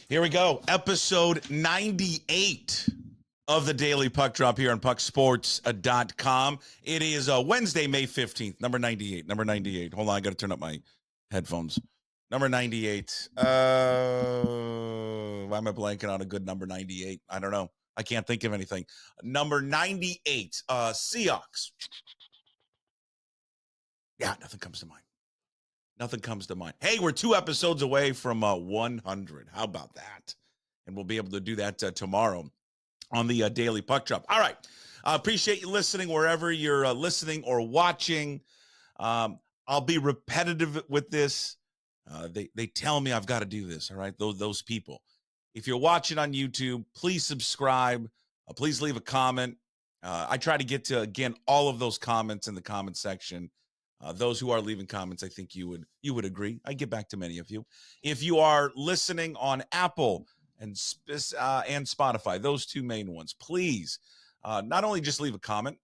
Here we go. Episode 98 of the Daily Puck Drop here on pucksports.com. It is Wednesday, May 15th, number 98. Number 98. Hold on, I got to turn up my headphones. Number 98. Why am I blanking on a good number 98? I don't know. I can't think of anything. Number 98, Seahawks. Yeah, nothing comes to mind. Nothing comes to mind. Hey, we're 2 episodes away from 100. How about that? And we'll be able to do that tomorrow on the Daily Puck Drop. All right. Appreciate you listening wherever you're listening or watching. I'll be repetitive with this. They tell me I've got to do this. All right. Those people. If you're watching on YouTube, please subscribe. Please leave a comment. I try to get to, again, all of those comments in the comment section. Those who are leaving comments, I think you would agree. I get back to many of you. If you are listening on Apple and Spotify, those 2 main ones, please not only just leave a comment,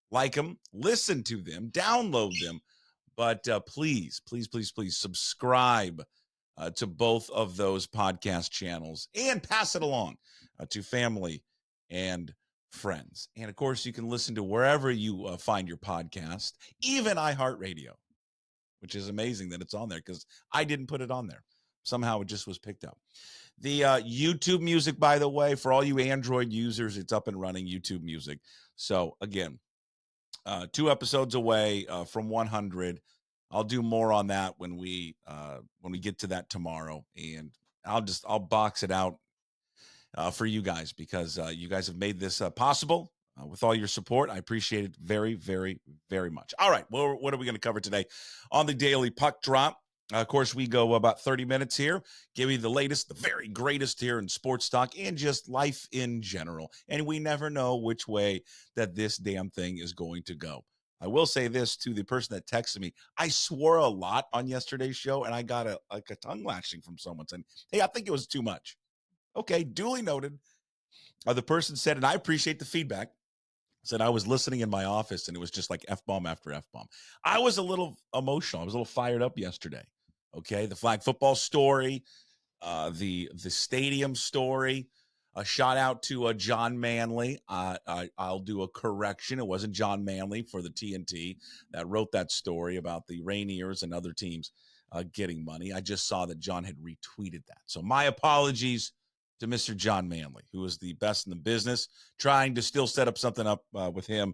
like them, listen to them, download them, but please subscribe to both of those podcast channels and pass it along to family and friends. And of course, you can listen to wherever you find your podcast, even iHeartRadio, which is amazing that it's on there because I didn't put it on there. Somehow it just was picked up. The YouTube music, by the way, for all you Android users, it's up and running, YouTube music. So again, 2 episodes away from 100. I'll do more on that when we get to that tomorrow, and I'll box it out for you guys because you guys have made this possible with all your support. I appreciate it very, very, very much. All right. Well, what are we going to cover today on the Daily Puck Drop? Of course, we go about 30 minutes here, give you the latest, the very greatest here in sports talk and just life in general. And we never know which way that this damn thing is going to go. I will say this to the person that texted me. I swore a lot on yesterday's show, and I got a tongue lashing from someone saying, hey, I think it was too much. Okay, duly noted. The person said, and I appreciate the feedback, said I was listening in my office and it was just like F-bomb after F-bomb. I was a little emotional. I was a little fired up yesterday. Okay, the flag football story, the stadium story. A shout out to John Manley. I'll do a correction. It wasn't John Manley for the TNT that wrote that story about the Rainiers and other teams getting money. I just saw that John had retweeted that. So my apologies to Mr. John Manley, who is the best in the business, trying to still set up something up with him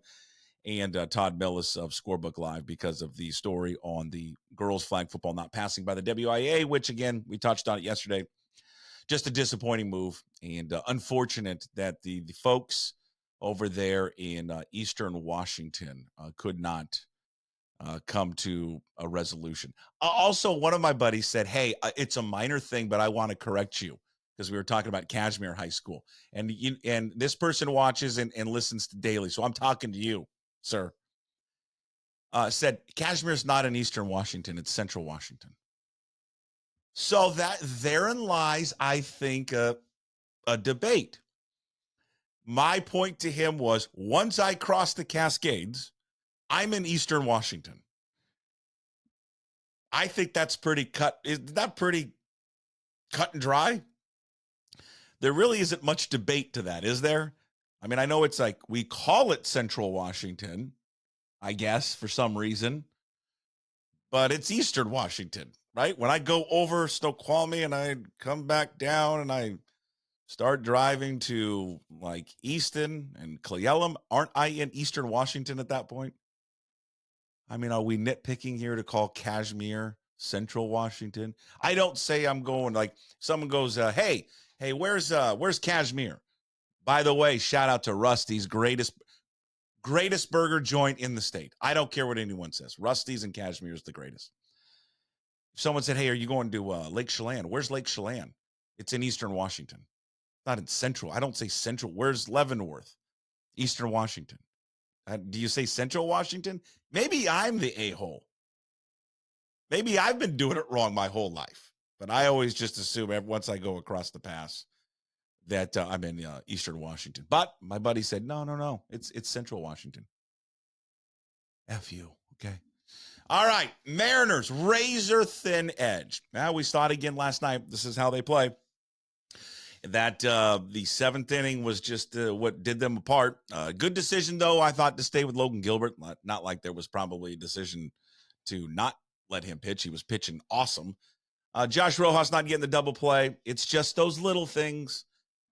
and Todd Millis of Scorebook Live because of the story on the girls flag football not passing by the WIA, which, again, we touched on it yesterday. Just a disappointing move and unfortunate that the folks over there in Eastern Washington could not come to a resolution. Also, one of my buddies said, hey, it's a minor thing, but I want to correct you because we were talking about Kashmere High School. And this person watches and listens to daily, so I'm talking to you, sir. Said Kashmire's not in Eastern Washington, it's Central Washington. So that therein lies, I think, a debate. My point to him was, once I cross the Cascades, I'm in Eastern Washington. I think that's pretty cut. Is that pretty cut and dry? There really isn't much debate to that, is there? I mean, I know it's like we call it Central Washington, I guess, for some reason, but it's Eastern Washington, right? When I go over Snoqualmie and I come back down and I start driving to like Easton and Cleellum, aren't I in Eastern Washington at that point? I mean, are we nitpicking here to call Kashmere Central Washington? I don't say I'm going like someone goes, hey, where's Kashmere? By the way, shout out to Rusty's, greatest burger joint in the state. I don't care what anyone says. Rusty's and Kashmere is the greatest. If someone said, hey, are you going to Lake Chelan? Where's Lake Chelan? It's in Eastern Washington. Not in Central. I don't say Central. Where's Leavenworth? Eastern Washington. Do you say Central Washington? Maybe I'm the a-hole. Maybe I've been doing it wrong my whole life. But I always just assume once I go across the pass that I'm in Eastern Washington. But my buddy said, no. It's Central Washington. F you. Okay. All right. Mariners, razor thin edge. Now we saw it again last night. This is how they play. That the seventh inning was just what did them apart. Good decision, though, I thought, to stay with Logan Gilbert. Not like there was probably a decision to not let him pitch. He was pitching awesome. Josh Rojas not getting the double play. It's just those little things.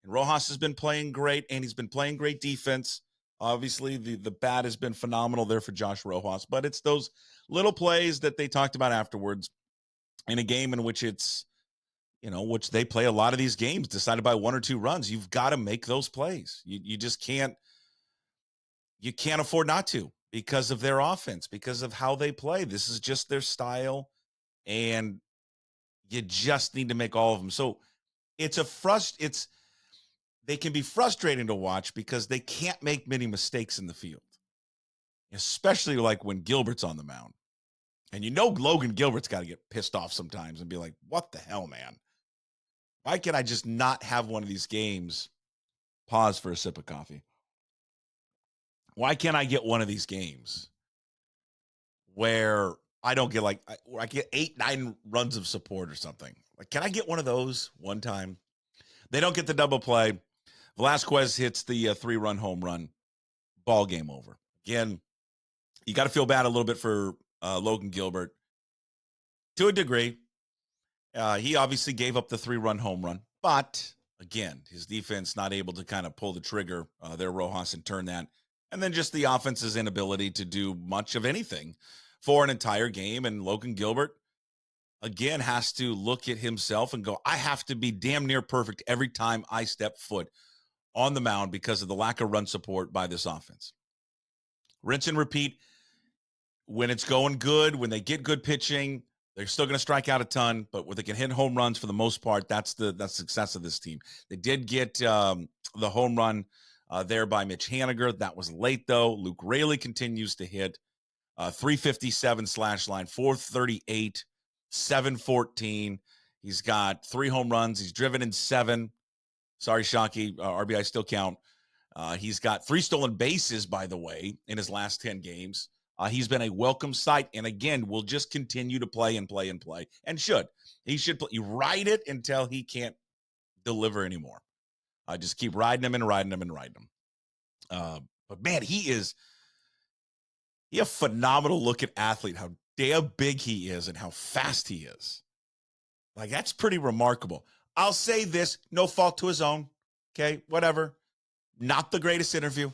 And Rojas has been playing great, and he's been playing great defense. Obviously, the bat has been phenomenal there for Josh Rojas, but it's those little plays that they talked about afterwards in a game in which it's, which they play a lot of these games decided by 1 or 2 runs. You've got to make those plays. You just can't afford not to, because of their offense, because of how they play. This is just their style, and you just need to make all of them. So they can be frustrating to watch because they can't make many mistakes in the field, especially like when Gilbert's on the mound. And Logan Gilbert's got to get pissed off sometimes and be like, what the hell, man? Why can't I just not have one of these games? Pause for a sip of coffee. Why can't I get one of these games where I don't get I get 8, 9 runs of support or something? Like, can I get one of those one time? They don't get the double play. Velasquez hits the 3-run home run. Ball game over. Again, you got to feel bad a little bit for Logan Gilbert to a degree. He obviously gave up the 3-run home run, but again, his defense not able to kind of pull the trigger there, Rojas, and turn that. And then just the offense's inability to do much of anything for an entire game. And Logan Gilbert, again, has to look at himself and go, I have to be damn near perfect every time I step foot on the mound because of the lack of run support by this offense. Rinse and repeat. When it's going good, when they get good pitching, they're still going to strike out a ton, but when they can hit home runs for the most part, that's the success of this team. They did get the home run there by Mitch Haniger. That was late, though. Luke Raley continues to hit 357 slash line, 438, 714. He's got 3 home runs. He's driven in 7. Sorry, Shockey. RBI still count. He's got 3 stolen bases, by the way, in his last 10 games. He's been a welcome sight, and again, will just continue to play and play and play, and should. He should play. You ride it until he can't deliver anymore. Just keep riding him and riding him and riding him. But man, he a phenomenal looking athlete. How damn big he is and how fast he is. Like, that's pretty remarkable. I'll say this, no fault to his own. Okay, whatever. Not the greatest interview.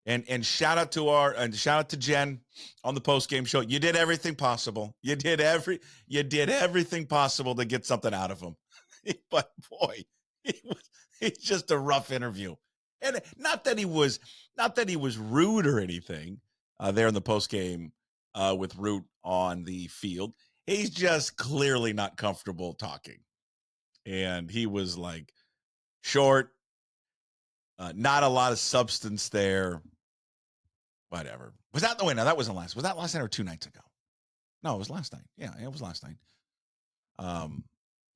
And shout out to Jen on the post-game show. You did everything possible. You did everything possible to get something out of him. But boy, it's just a rough interview. And not that he was rude or anything there in the post-game with Root on the field. He's just clearly not comfortable talking. And he was like short, not a lot of substance there. Whatever. Was that the way? No, that wasn't last. Was that last night or 2 nights ago? No, it was last night. Yeah, it was last night.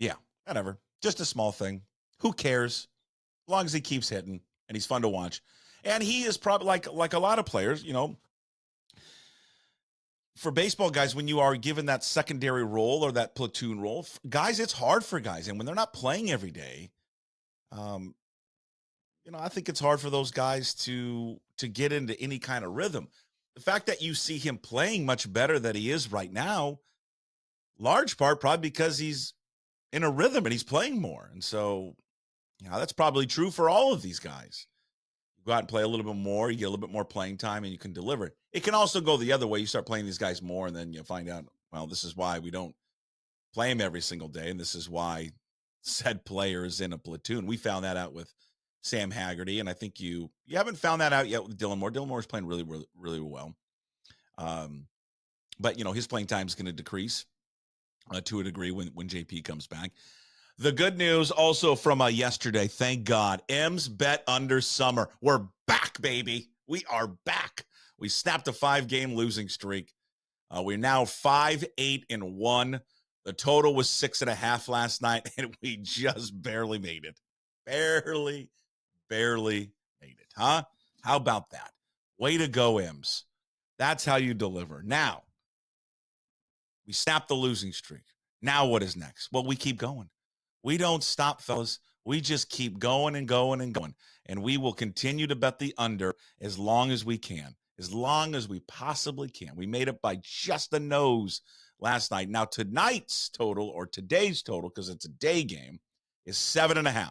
Yeah, whatever. Just a small thing. Who cares? As long as he keeps hitting and he's fun to watch. And he is probably like a lot of players, for baseball guys, when you are given that secondary role or that platoon role, guys, it's hard for guys. And when they're not playing every day, I think it's hard for those guys to get into any kind of rhythm. The fact that you see him playing much better than he is right now, large part probably because he's in a rhythm and he's playing more. And so, that's probably true for all of these guys. You go out and play a little bit more, you get a little bit more playing time, and you can deliver. It can also go the other way. You start playing these guys more, and then you find out, well, this is why we don't play him every single day, and this is why said player is in a platoon. We found that out with Sam Haggerty, and I think you haven't found that out yet with Dylan Moore. Dylan Moore is playing really, really, really well. But, his playing time is going to decrease to a degree when JP comes back. The good news also from yesterday, thank God, M's bet under summer. We're back, baby. We are back. We snapped a 5-game losing streak. We're now 5-8-1. The total was 6.5 last night, and we just barely made it. Barely made it, huh? How about that? Way to go, M's. That's how you deliver. Now, we snapped the losing streak. Now what is next? Well, we keep going. We don't stop, fellas. We just keep going and going and going. And we will continue to bet the under as long as we can, as long as we possibly can. We made it by just the nose last night. Now, tonight's total, or today's total, because it's a day game, is 7.5.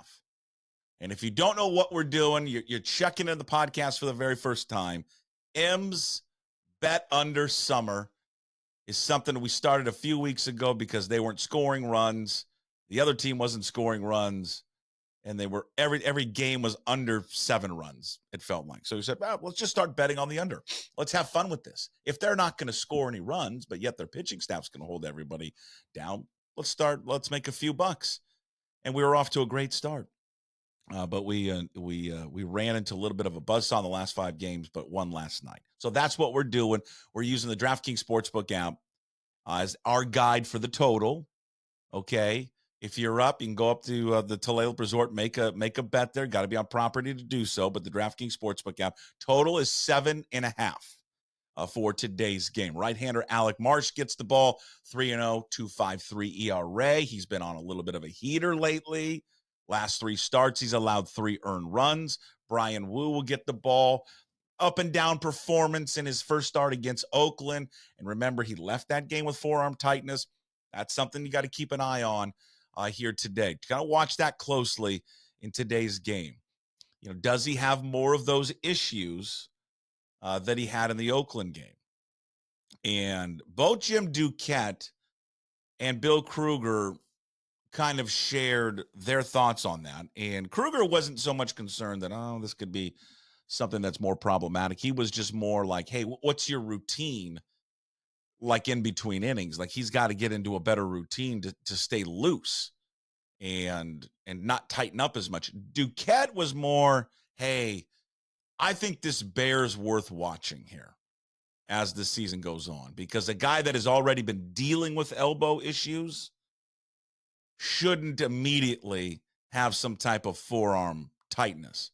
And if you don't know what we're doing, you're checking in the podcast for the very first time. M's Bet Under Summer is something we started a few weeks ago because they weren't scoring runs. The other team wasn't scoring runs. And they were every game was under 7 runs, it felt like. So we said, well, let's just start betting on the under. Let's have fun with this. If they're not going to score any runs, but yet their pitching staff's going to hold everybody down, let's make a few bucks. And we were off to a great start. But we ran into a little bit of a buzzsaw in the last 5 games, but won last night. So that's what we're doing. We're using the DraftKings Sportsbook app as our guide for the total. Okay. If you're up, you can go up to the Tulalip Resort, make a bet there. Got to be on property to do so. But the DraftKings Sportsbook app total is 7.5 for today's game. Right-hander Alec Marsh gets the ball, 3-0, 2.53 ERA. He's been on a little bit of a heater lately. Last 3 starts, he's allowed 3 earned runs. Brian Wu will get the ball. Up and down performance in his first start against Oakland. And remember, he left that game with forearm tightness. That's something you got to keep an eye on here today. Kind of watch that closely in today's game. You know, does he have more of those issues that he had in the Oakland game? And both Jim Duquette and Bill Kruger kind of shared their thoughts on that. And Kruger wasn't so much concerned that, this could be something that's more problematic. He was just more like, hey, what's your routine like in between innings? Like, he's got to get into a better routine to stay loose and not tighten up as much. Duquette was more, hey, I think this bear's worth watching here as the season goes on, because a guy that has already been dealing with elbow issues shouldn't immediately have some type of forearm tightness.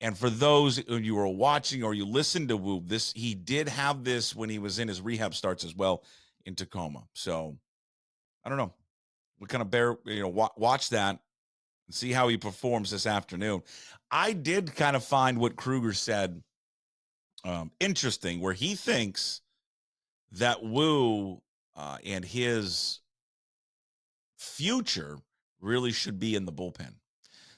And for those who you were watching or you listened to Wu, he did have this when he was in his rehab starts as well in Tacoma. So I don't know. We kind of watch that and see how he performs this afternoon. I did kind of find what Kruger said interesting, where he thinks that Wu and his future really should be in the bullpen.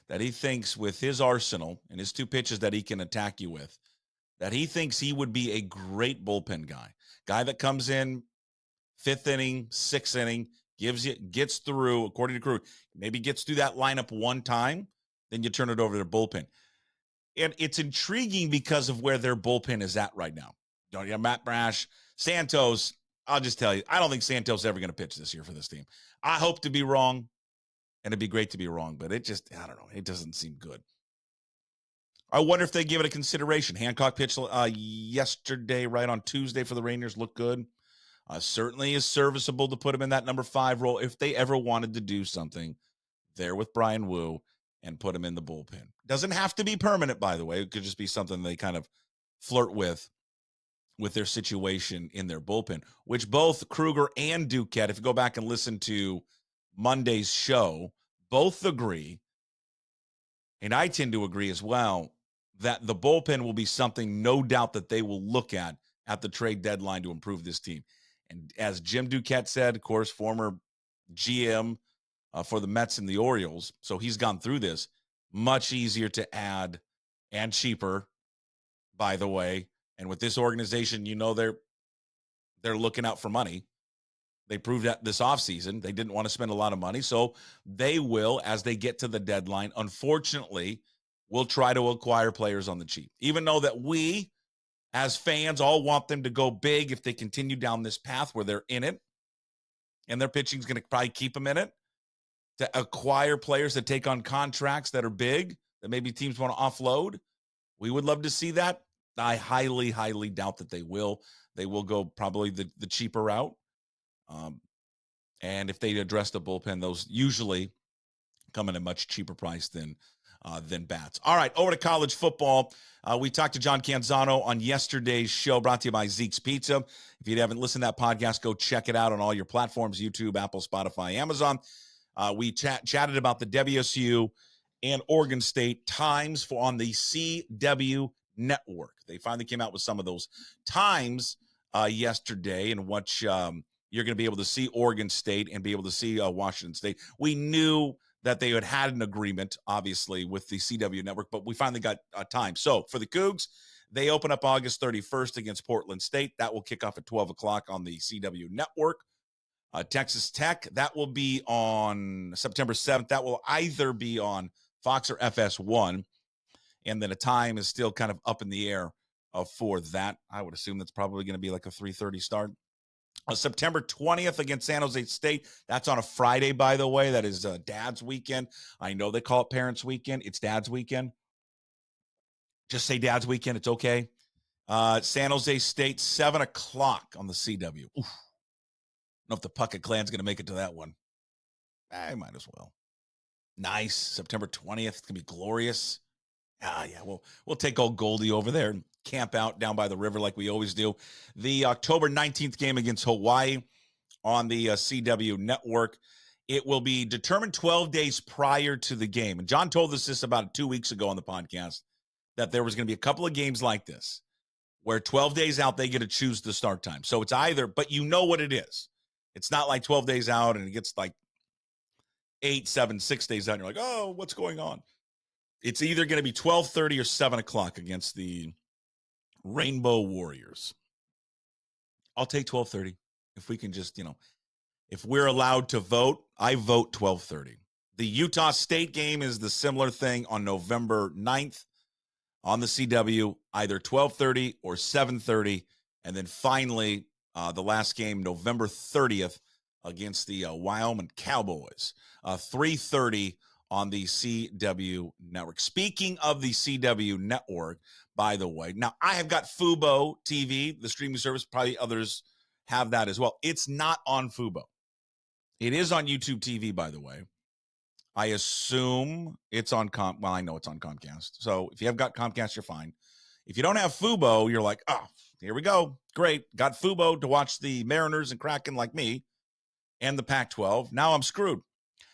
That he thinks with his arsenal and his 2 pitches that he can attack you with, that he thinks he would be a great bullpen guy that comes in 5th inning, 6th inning, gets through, according to Kruger, maybe gets through that lineup one time, then you turn it over to their bullpen. And it's intriguing because of where their bullpen is at right now. You have Matt Brash, Santos. I'll just tell you, I don't think Santos is ever going to pitch this year for this team. I hope to be wrong, and it'd be great to be wrong, but I don't know. It doesn't seem good. I wonder if they give it a consideration. Hancock pitched yesterday, right on Tuesday for the Rangers, looked good. Certainly is serviceable to put him in that number 5 role if they ever wanted to do something there with Brian Wu and put him in the bullpen. Doesn't have to be permanent, by the way. It could just be something they kind of flirt with their situation in their bullpen, which both Kruger and Duquette, if you go back and listen to Monday's show, both agree, and I tend to agree as well, that the bullpen will be something, no doubt, that they will look at the trade deadline to improve this team. And as Jim Duquette said, of course, former GM for the Mets and the Orioles, so he's gone through this, much easier to add and cheaper, by the way. And with this organization, they're looking out for money. They proved that this offseason. They didn't want to spend a lot of money, so they will, as they get to the deadline, unfortunately, will try to acquire players on the cheap, even though that we, as fans, all want them to go big if they continue down this path where they're in it, and their pitching is going to probably keep them in it, to acquire players that take on contracts that are big, that maybe teams want to offload. We would love to see that. I highly, highly doubt that they will. They will go probably the cheaper route. And if they address the bullpen, those usually come at a much cheaper price than bats. All right, over to college football. We talked to John Canzano on yesterday's show, brought to you by Zeke's Pizza. If you haven't listened to that podcast, go check it out on all your platforms, YouTube, Apple, Spotify, Amazon. We chatted about the WSU and Oregon State times on the CW network. They finally came out with some of those times yesterday, in which you're going to be able to see Oregon State and be able to see Washington State. We knew that they had an agreement, obviously, with the CW network, but we finally got time. So for the Cougs, they open up August 31st against Portland State. That will kick off at 12 o'clock on the CW network. Texas Tech, that will be on September 7th. That will either be on Fox or FS1. And then a time is still kind of up in the air for that. I would assume that's probably going to be like a 3:30 start. September 20th against San Jose State. That's on a Friday, by the way. That is Dad's weekend. I know they call it Parents' Weekend. It's Dad's weekend. Just say Dad's weekend. It's okay. San Jose State, 7 o'clock on the CW. Oof. I don't know if the Puckett clan's going to make it to that one. I might as well. Nice. September 20th. It's going to be glorious. Yeah, we'll take old Goldie over there and camp out down by the river like we always do. The October 19th game against Hawaii on the CW network. It will be determined 12 days prior to the game. And John told us this about 2 weeks ago on the podcast, that there was going to be a couple of games like this where 12 days out, they get to choose the start time. So it's either, but you know what it is. It's not like 12 days out and it gets like 8, 7, 6 days out. And you're like, oh, what's going on? It's either going to be 12:30 or 7 o'clock against the Rainbow Warriors. I'll take 12:30 if we can just, if we're allowed to vote, I vote 12:30. The Utah State game is the similar thing on November 9th on the CW, either 12:30 or 7:30. And then finally, the last game, November 30th against the Wyoming Cowboys, 3:30 on the CW network. Speaking of the CW network, by the way, now I have got Fubo TV, the streaming service. Probably others have that as well. It's not on Fubo. It is on YouTube TV, by the way. I assume it's on well, I know it's on Comcast. So if you have got Comcast, you're fine. If you don't have Fubo, you're like, oh, here we go. Great. Got Fubo to watch the Mariners and Kraken like me and the Pac-12. Now I'm screwed.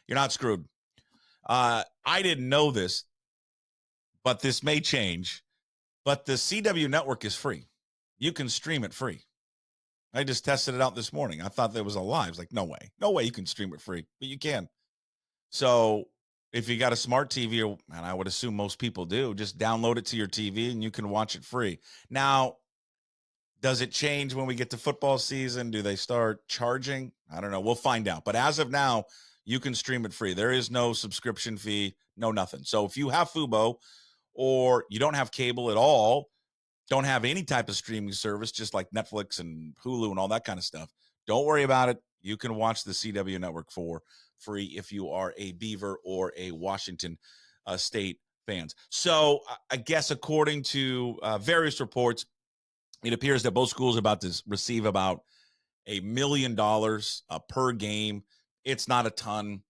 You're not screwed. I didn't know this, but this may change. But the CW network is free. You can stream it free. I just tested it out this morning. I thought that was a lie. I was like, no way. No way you can stream it free, but you can. So if you got a smart TV, and I would assume most people do, just download it to your TV and you can watch it free. Now, does it change when we get to football season? Do they start charging? I don't know. We'll find out. But as of now, you can stream it free. There is no subscription fee, no nothing. So if you have Fubo or you don't have cable at all, don't have any type of streaming service, just like Netflix and Hulu and all that kind of stuff, don't worry about it. You can watch the CW network for free if you are a Beaver or a Washington State fans. So I guess according to various reports, it appears that both schools are about to receive about $1 million per game. It's not a ton.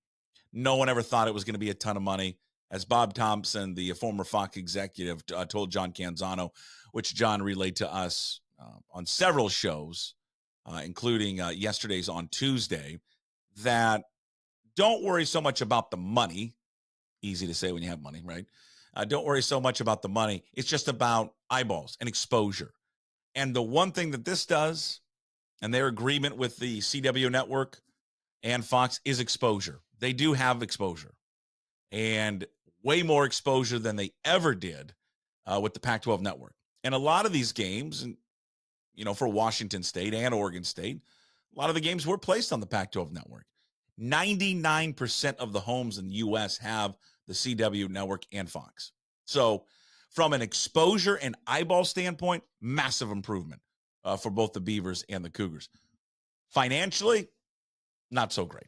No one ever thought it was going to be a ton of money. As Bob Thompson, the former Fox executive, told John Canzano, which John relayed to us on several shows, including yesterday's on Tuesday, that don't worry so much about the money. Easy to say when you have money, right? Don't worry so much about the money. It's just about eyeballs and exposure. And the one thing that this does, and their agreement with the CW network and Fox, is exposure. They do have exposure, and way more exposure than they ever did with the Pac-12 network. And a lot of these games, and for Washington State and Oregon State, a lot of the games were placed on the Pac-12 network. 99% of the homes in the U.S. have the CW network and Fox. So from an exposure and eyeball standpoint, massive improvement for both the Beavers and the Cougars. Financially, not so great.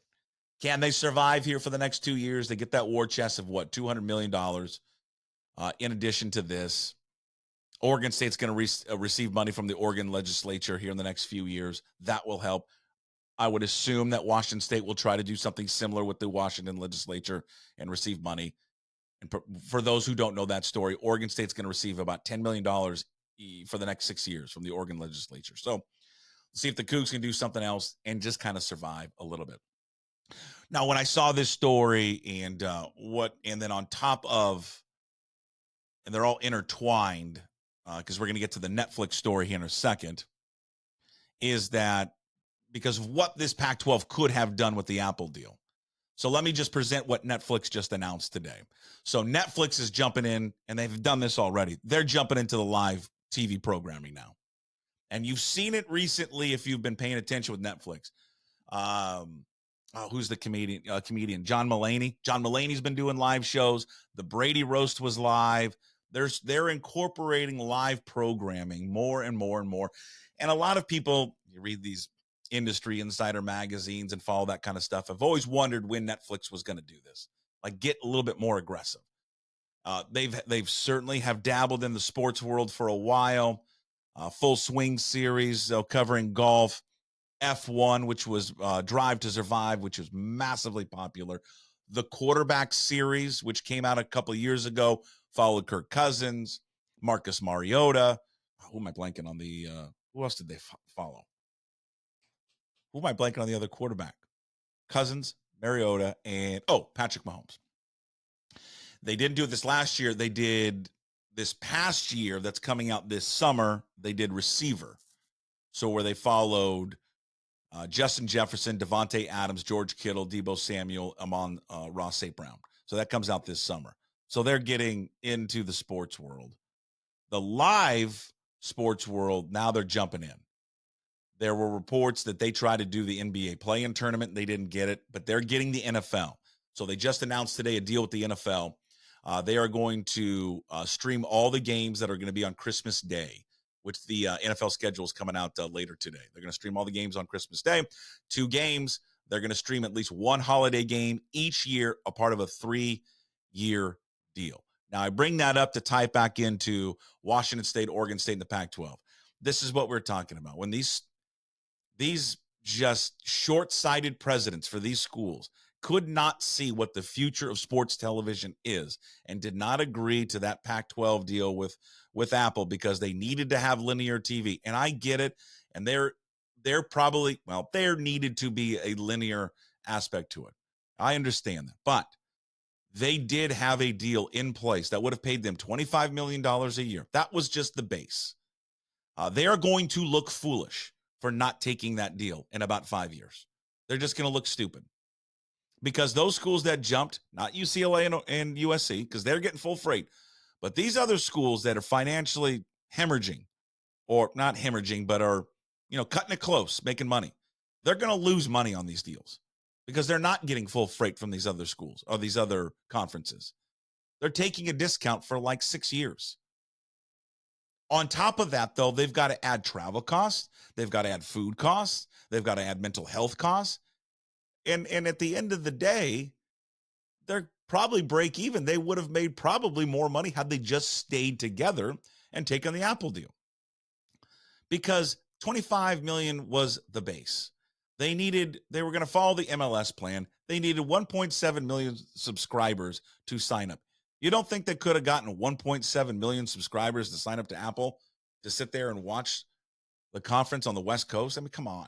Can they survive here for the next 2 years? They get that war chest of what, $200 million. In addition to this, Oregon State's going to receive money from the Oregon legislature here in the next few years. That will help. I would assume that Washington State will try to do something similar with the Washington legislature and receive money. And for those who don't know that story, Oregon State's going to receive about $10 million for the next 6 years from the Oregon legislature. So see if the Cougs can do something else and just kind of survive a little bit. Now, when I saw this story and and then on top of, and they're all intertwined because we're going to get to the Netflix story here in a second, is that because of what this Pac-12 could have done with the Apple deal. So let me just present what Netflix just announced today. So Netflix is jumping in, and they've done this already. They're jumping into the live TV programming now. And you've seen it recently if you've been paying attention with Netflix. Who's the comedian? John Mulaney. John Mulaney's been doing live shows. The Brady Roast was live. They're incorporating live programming more and more and more. And a lot of people, you read these industry insider magazines and follow that kind of stuff, I've always wondered when Netflix was going to do this, like get a little bit more aggressive. They've certainly have dabbled in the sports world for a while. Full Swing series covering golf, F1, which was Drive to Survive, which was massively popular. The Quarterback series, which came out a couple of years ago, followed Kirk Cousins, Marcus Mariota. Who am I blanking on the? Who else did they follow? Who am I blanking on the other quarterback? Cousins, Mariota, and Patrick Mahomes. They didn't do this last year. They did this past year. That's coming out this summer. They did Receiver, so where they followed Justin Jefferson, Devontae Adams, George Kittle, Deebo Samuel, Ross St. Brown. So that comes out this summer. So they're getting into the sports world. The live sports world, now they're jumping in. There were reports that they tried to do the NBA play-in tournament. They didn't get it, but they're getting the NFL. So they just announced today a deal with the NFL. They are going to stream all the games that are going to be on Christmas Day, which the NFL schedule is coming out later today. They're going to stream all the games on Christmas Day. 2 games. They're going to stream at least one holiday game each year, a part of a 3-year deal. Now, I bring that up to tie it back into Washington State, Oregon State, and the Pac-12. This is what we're talking about. When these just short-sighted presidents for these schools could not see what the future of sports television is and did not agree to that Pac-12 deal with Apple because they needed to have linear TV. And I get it. And there needed to be a linear aspect to it. I understand that. But they did have a deal in place that would have paid them $25 million a year. That was just the base. They are going to look foolish for not taking that deal in about 5 years. They're just going to look stupid. Because those schools that jumped, not UCLA and USC, because they're getting full freight, but these other schools that are financially hemorrhaging, or not hemorrhaging, but are, cutting it close, making money, they're going to lose money on these deals because they're not getting full freight from these other schools or these other conferences. They're taking a discount for like 6 years. On top of that, though, they've got to add travel costs. They've got to add food costs. They've got to add mental health costs. And at the end of the day, they're probably break even. They would have made probably more money had they just stayed together and taken the Apple deal. Because $25 million was the base. They were going to follow the MLS plan. They needed 1.7 million subscribers to sign up. You don't think they could have gotten 1.7 million subscribers to sign up to Apple to sit there and watch the conference on the West Coast? I mean, come on.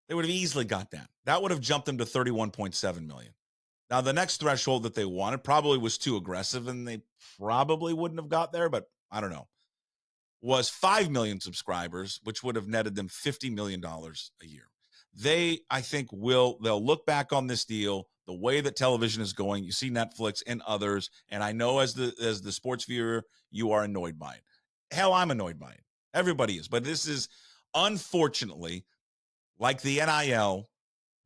They would have easily got that. That would have jumped them to 31.7 million. Now, the next threshold that they wanted probably was too aggressive, and they probably wouldn't have got there, but I don't know. Was 5 million subscribers, which would have netted them $50 million a year. I think, they'll look back on this deal, the way that television is going. You see Netflix and others, and I know as the sports viewer, you are annoyed by it. Hell, I'm annoyed by it. Everybody is. But this is, unfortunately, like the NIL,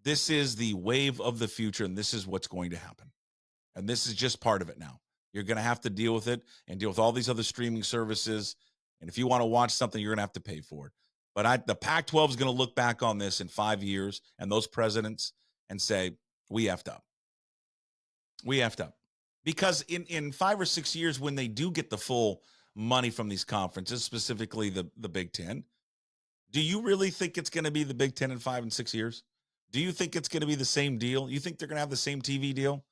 this is the wave of the future, and this is what's going to happen. And this is just part of it now. You're going to have to deal with it and deal with all these other streaming services. And if you want to watch something, you're going to have to pay for it. But the Pac-12 is going to look back on this in 5 years and those presidents and say, we effed up. We effed up. Because in 5 or 6 years, when they do get the full money from these conferences, specifically the Big Ten, do you really think it's going to be the Big Ten in 5 and 6 years? Do you think it's going to be the same deal? You think they're going to have the same TV deal?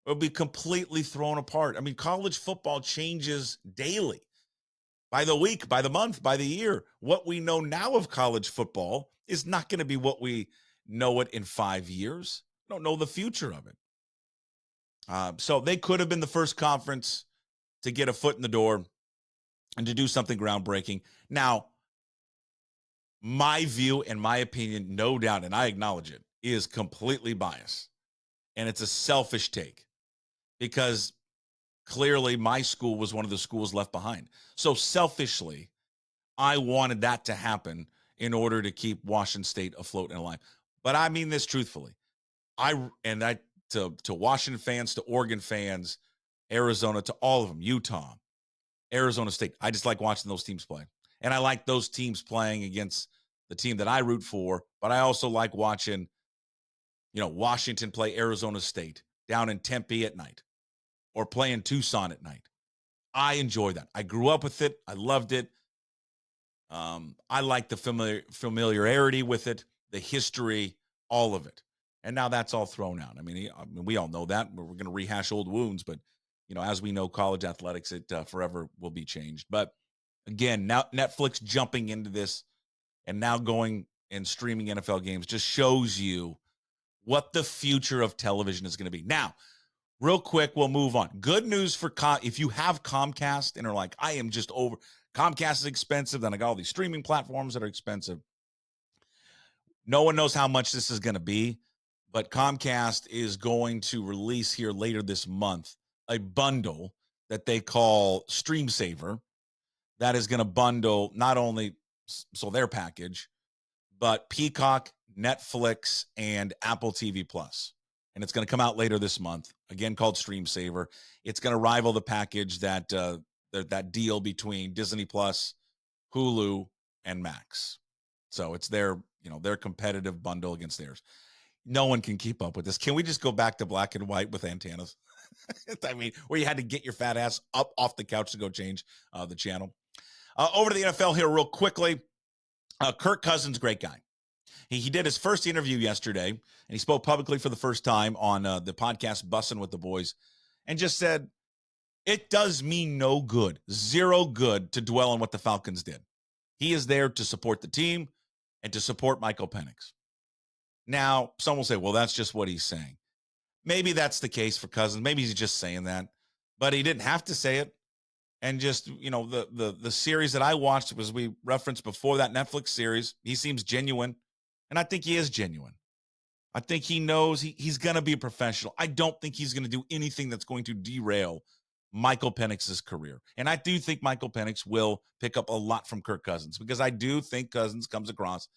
It'll be completely thrown apart. I mean, college football changes daily, by the week, by the month, by the year. What we know now of college football is not going to be what we know it in 5 years. don't know the future of it. So they could have been the first conference to get a foot in the door and to do something groundbreaking. Now, my view and my opinion, no doubt, and I acknowledge it, is completely biased. And it's a selfish take because clearly my school was one of the schools left behind. So selfishly, I wanted that to happen in order to keep Washington State afloat and alive. But I mean this truthfully. To Washington fans, to Oregon fans, Arizona, to all of them, Utah, Arizona State. I just like watching those teams play. And I like those teams playing against the team that I root for, but I also like watching, Washington play Arizona State down in Tempe at night or play in Tucson at night. I enjoy that. I grew up with it. I loved it. I like the familiarity with it, the history, all of it. And now that's all thrown out. I mean, we all know that. We're going to rehash old wounds, but, as we know, college athletics, it forever will be changed. But again, now Netflix jumping into this and now going and streaming NFL games just shows you what the future of television is going to be. Now, real quick, we'll move on. Good news for if you have Comcast and are like, I am just over, Comcast is expensive, then I got all these streaming platforms that are expensive. No one knows how much this is going to be, but Comcast is going to release here later this month a bundle that they call Stream Saver that is going to bundle not only their package, but Peacock, Netflix, and Apple TV Plus. And it's going to come out later this month, again called Stream Saver. It's going to rival the package that deal between Disney Plus, Hulu, and Max. So it's their competitive bundle against theirs. No one can keep up with this. Can we just go back to black and white with antennas? I mean, where you had to get your fat ass up off the couch to go change the channel. Over to the NFL here real quickly. Kirk Cousins, great guy. He did his first interview yesterday, and he spoke publicly for the first time on the podcast Bussin' with the Boys, and just said, it does me no good, zero good to dwell on what the Falcons did. He is there to support the team and to support Michael Penix. Now, some will say, well, that's just what he's saying. Maybe that's the case for Cousins. Maybe he's just saying that, but he didn't have to say it. And just, the series that I watched, was we referenced before, that Netflix series, he seems genuine. And I think he is genuine. I think he knows he's going to be a professional. I don't think he's going to do anything that's going to derail Michael Penix's career. And I do think Michael Penix will pick up a lot from Kirk Cousins, because I do think Cousins comes across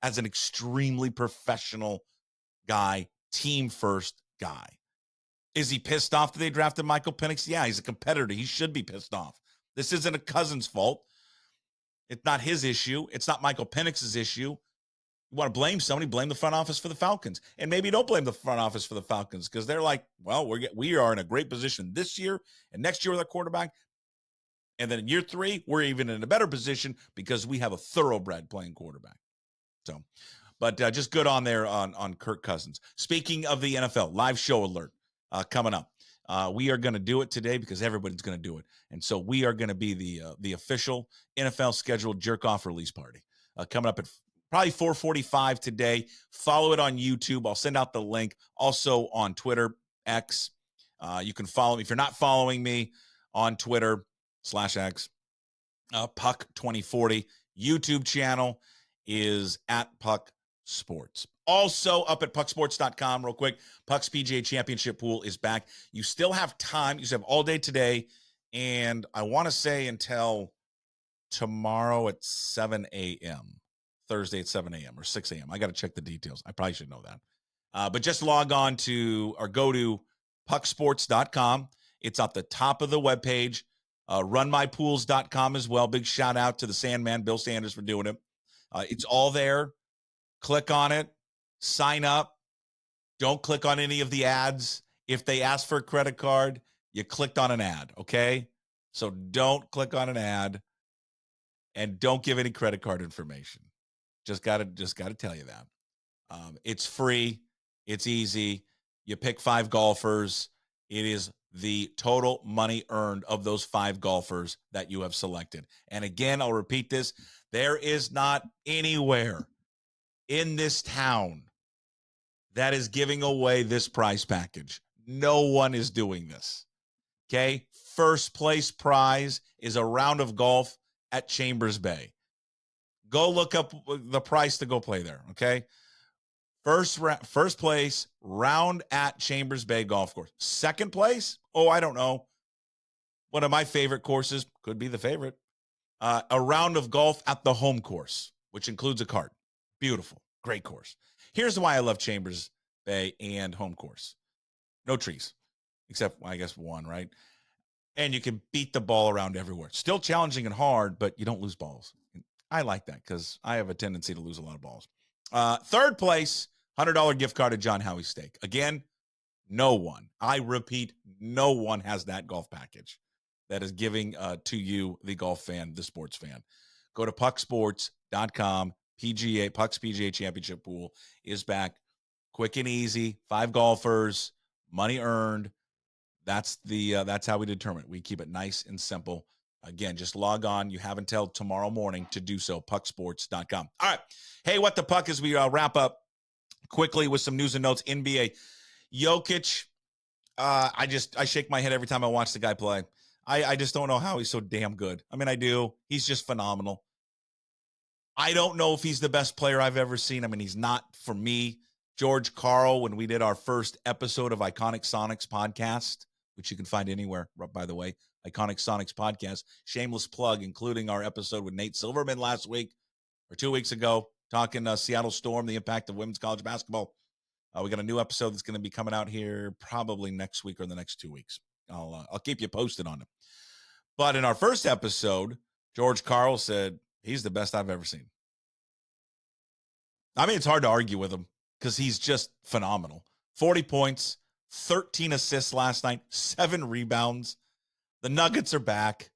as an extremely professional guy, team first guy. Is he pissed off that they drafted Michael Penix? Yeah, he's a competitor. He should be pissed off. This isn't a Cousins fault. It's not his issue. It's not Michael Penix's issue. You want to blame somebody, blame the front office for the Falcons. And maybe don't blame the front office for the Falcons, because they're like, well, we are in a great position this year and next year with our quarterback. And then in year 3, we're even in a better position because we have a thoroughbred playing quarterback. So, but just good on there on Kirk Cousins. Speaking of the NFL, live show alert coming up. We are going to do it today because everybody's going to do it. And so we are going to be the official NFL scheduled jerk-off release party coming up at probably 4:45 today. Follow it on YouTube. I'll send out the link. Also on Twitter, X. You can follow me. If you're not following me on Twitter /X, Puck 2040. YouTube channel is at Puck Sports. Also up at pucksports.com real quick. Puck's PGA Championship pool is back. You still have time. You still have all day today. And I want to say until tomorrow at 7 a.m. Thursday at 7 a.m. or 6 a.m. I got to check the details. I probably should know that. But just log on to or go to pucksports.com. It's at the top of the webpage. Runmypools.com as well. Big shout out to the Sandman, Bill Sanders, for doing it. It's all there. Click on it. Sign up. Don't click on any of the ads. If they ask for a credit card, you clicked on an ad, okay? So don't click on an ad and don't give any credit card information. Just gotta tell you that. It's free. It's easy. You pick 5 golfers. It is the total money earned of those 5 golfers that you have selected. And again, I'll repeat this. There is not anywhere in this town that is giving away this prize package. No one is doing this. Okay? First place prize is a round of golf at Chambers Bay. Go look up the price to go play there, okay? First place, round at Chambers Bay Golf Course. Second place, I don't know. One of my favorite courses, could be the favorite, a round of golf at the home course, which includes a cart. Beautiful, great course. Here's why I love Chambers Bay and home course. No trees, except, I guess, one, right? And you can beat the ball around everywhere. Still challenging and hard, but you don't lose balls. I like that because I have a tendency to lose a lot of balls. Third place, $100 gift card to John Howie's Steak. Again, no one, I repeat, no one has that golf package that is giving to you, the golf fan, the sports fan. Go to pucksports.com. Puck's PGA Championship Pool is back. Quick and easy. 5 golfers, money earned. That's how we determine it. We keep it nice and simple. Again, just log on. You have until tomorrow morning to do so. Pucksports.com. All right. Hey, what the puck as we wrap up quickly with some news and notes. NBA. Jokic. I shake my head every time I watch the guy play. I just don't know how he's so damn good. I mean, I do. He's just phenomenal. I don't know if he's the best player I've ever seen. I mean, he's not for me. George Karl, when we did our first episode of Iconic Sonics podcast, which you can find anywhere, by the way, Iconic Sonics podcast, shameless plug, including our episode with Nate Silverman last week or 2 weeks ago, talking Seattle Storm, the impact of women's college basketball. We got a new episode that's going to be coming out here probably next week or the next 2 weeks. I'll keep you posted on it. But in our first episode, George Karl said he's the best I've ever seen. I mean, it's hard to argue with him because he's just phenomenal. 40 points, 13 assists last night, 7 rebounds. The Nuggets are back.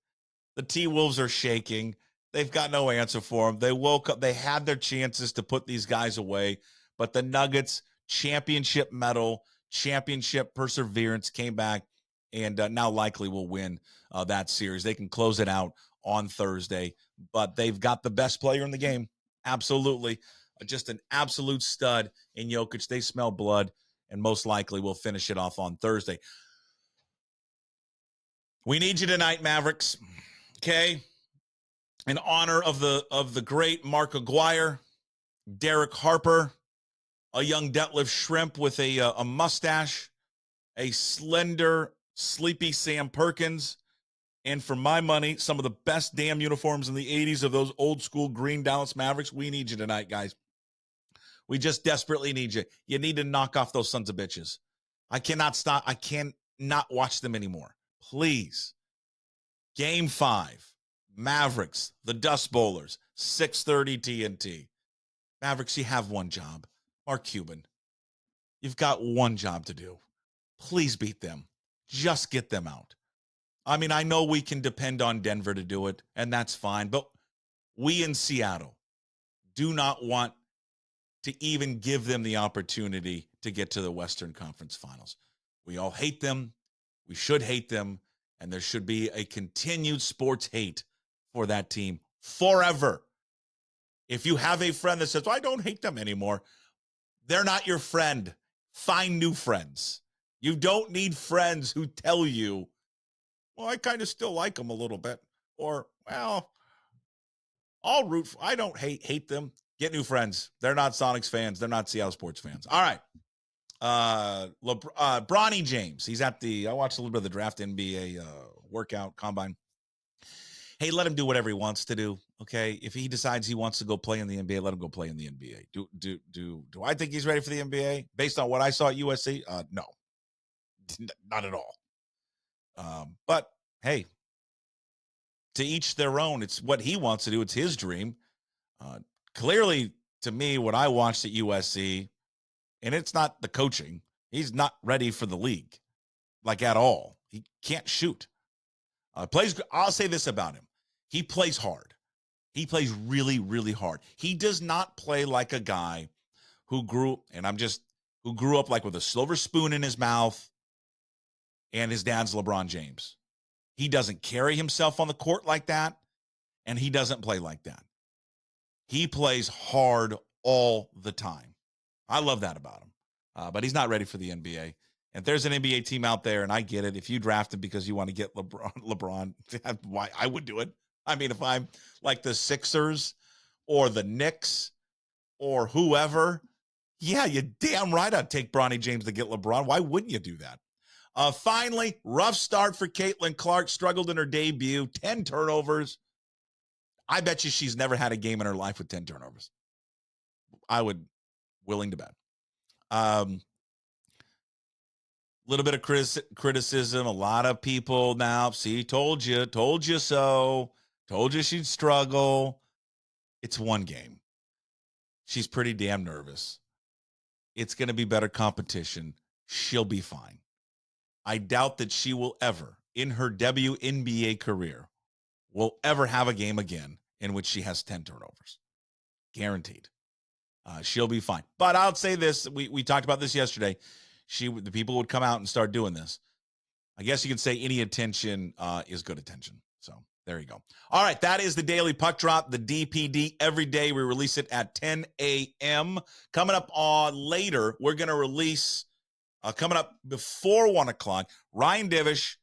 The T-Wolves are shaking. They've got no answer for them. They woke up. They had their chances to put these guys away, but the Nuggets, championship medal, championship perseverance, came back and now likely will win that series. They can close it out on Thursday, but they've got the best player in the game. Absolutely. Just an absolute stud in Jokic. They smell blood and most likely will finish it off on Thursday. We need you tonight, Mavericks. Okay. In honor of the great Mark Aguirre, Derek Harper, a young Detlef Shrimp with a mustache, a slender, sleepy Sam Perkins, and for my money, some of the best damn uniforms in the 80s of those old school green Dallas Mavericks. We need you tonight, guys. We just desperately need you. You need to knock off those sons of bitches. I cannot stop. I cannot watch them anymore. Please. Game 5. Mavericks, the Dust Bowlers, 6:30 TNT. Mavericks, you have one job. Mark Cuban, you've got one job to do. Please beat them. Just get them out. I mean, I know we can depend on Denver to do it, and that's fine, but we in Seattle do not want to even give them the opportunity to get to the Western Conference Finals. We all hate them. We should hate them, and there should be a continued sports hate for that team forever. If you have a friend that says, well, I don't hate them anymore, they're not your friend. Find new friends. You don't need friends who tell you, well, I kind of still like them a little bit. Or, well, I'll root for, I don't hate them. Get new friends. They're not Sonics fans. They're not Seattle sports fans. All right. Bronny James. He's at I watched a little bit of the draft NBA workout combine. Hey, let him do whatever he wants to do. Okay. If he decides he wants to go play in the NBA, let him go play in the NBA. Do I think he's ready for the NBA based on what I saw at USC? No, not at all. But hey, to each their own. It's what he wants to do. It's his dream. Clearly, to me, what I watched at USC, and it's not the coaching. He's not ready for the league, like at all. He can't shoot. Plays. I'll say this about him: he plays hard. He plays really, really hard. He does not play like a guy who grew up like with a silver spoon in his mouth, and his dad's LeBron James. He doesn't carry himself on the court like that, and he doesn't play like that. He plays hard all the time. I love that about him. but he's not ready for the NBA. And if there's an NBA team out there, and I get it, if you draft him because you want to get LeBron, why I would do it. I mean, if I'm like the Sixers or the Knicks or whoever, yeah, you're damn right I'd take Bronny James to get LeBron. Why wouldn't you do that? Finally, rough start for Caitlin Clark. Struggled in her debut. 10 turnovers. I bet you she's never had a game in her life with 10 turnovers. I would, willing to bet. Little bit of criticism. A lot of people now, see, told you so. Told you she'd struggle. It's one game. She's pretty damn nervous. It's going to be better competition. She'll be fine. I doubt that she will ever, in her WNBA career, will ever have a game again in which she has 10 turnovers. Guaranteed. She'll be fine. But I'll say this. We talked about this yesterday. The people would come out and start doing this. I guess you can say any attention is good attention. So there you go. All right, that is the Daily Puck Drop, the DPD. Every day we release it at 10 a.m. Coming up on later, we're going to release, coming up before 1 o'clock, Ryan Divish,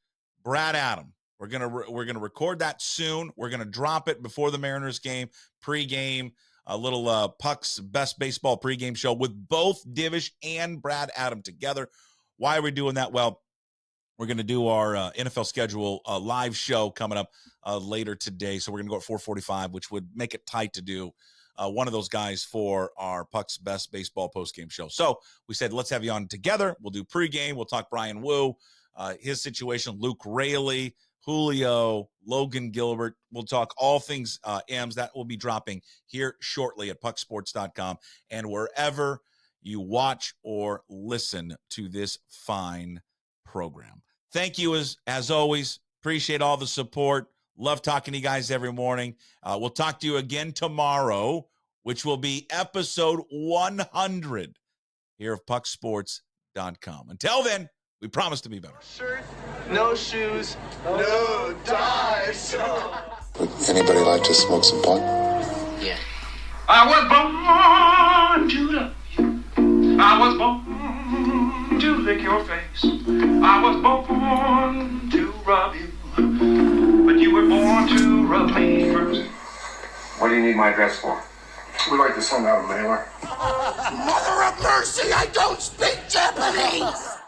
Brad Adam. We're gonna record that soon. We're going to drop it before the Mariners game, pregame, a little Puck's Best Baseball pregame show with both Divish and Brad Adam together. Why are we doing that? Well, we're going to do our NFL schedule live show coming up later today. So we're going to go at 4:45, which would make it tight to do one of those guys for our Puck's Best Baseball postgame show. So we said, let's have you on together. We'll do pregame. We'll talk Brian Wu, his situation, Luke Raley, Julio, Logan Gilbert. We'll talk all things M's. That will be dropping here shortly at pucksports.com and wherever you watch or listen to this fine program. Thank you as always. Appreciate all the support. Love talking to you guys every morning. We'll talk to you again tomorrow, which will be episode 100 here of pucksports.com. Until then, we promise to be better. Shirt, no shoes, no ties. Would anybody like to smoke some pot? Yeah. I was born to love you. I was born to lick your face. I was born to rub you. But you were born to rub me first. What do you need my address for? We'd like to send out a mailer. Mother of mercy, I don't speak Japanese!